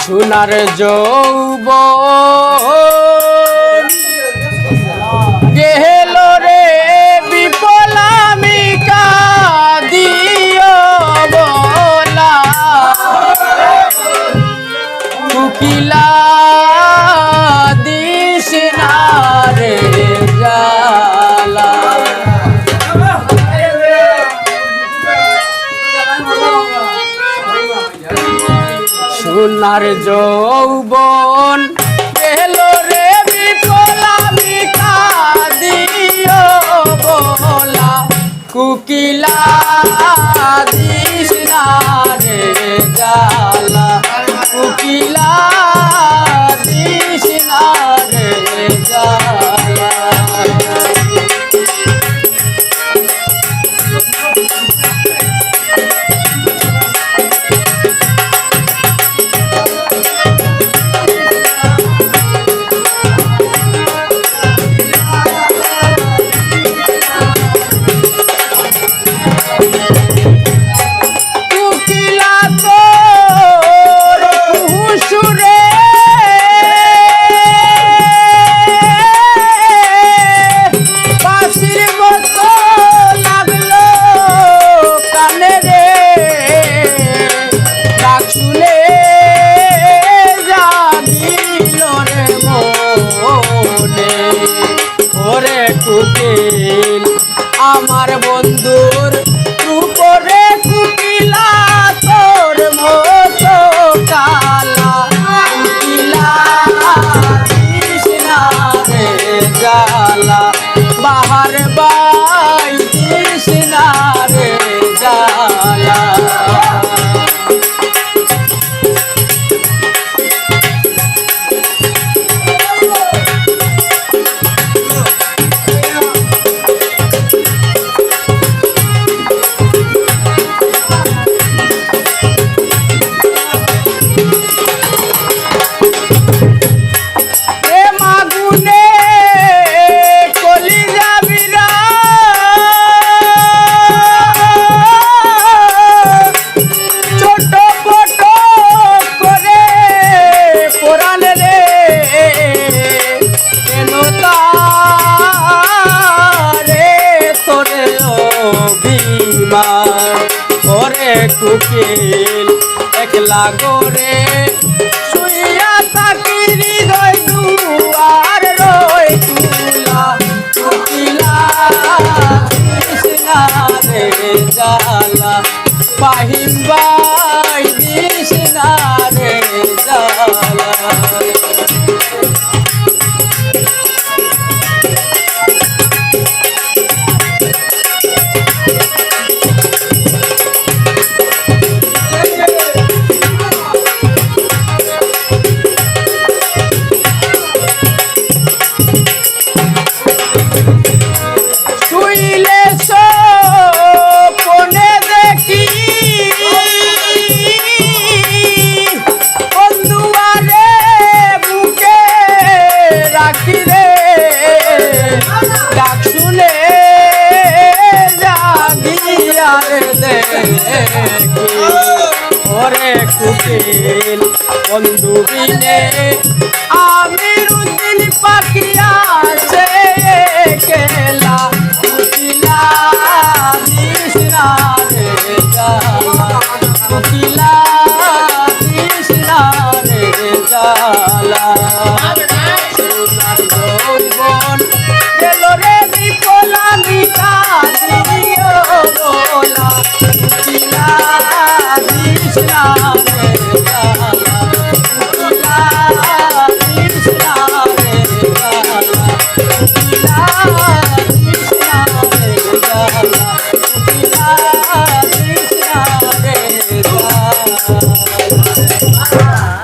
সোনার যৌবন গেল রে বিপলামিকা দিও বলা কুকিলা দিস না রে জালা সোনার যৌবন গেল রে বিপলামিকা দিও বলা কুকিলা দিস না রে জালা কুকিলা দিস না রে জালা কুকিল আমার বন্ধুর উপরে কুকিলা তোর মতো কালা কুকিলা কৃষ্ণা রে জালা বাহার বাই কৃষ্ণা রে জালা ওরে কুকিল একলা গোরে শুইয়া থাকি হৃদয় দুয়ার রই কুলা কুকিলা কৃষ্ণা রে জালা পাহিম বাই কৃষ্ণা রে জালা ওরে কুকিল বন্ধু বিনে আমির উদ্দিন পাখি আছে কেলা কুকিলা দিস না রে জালা কুকিলা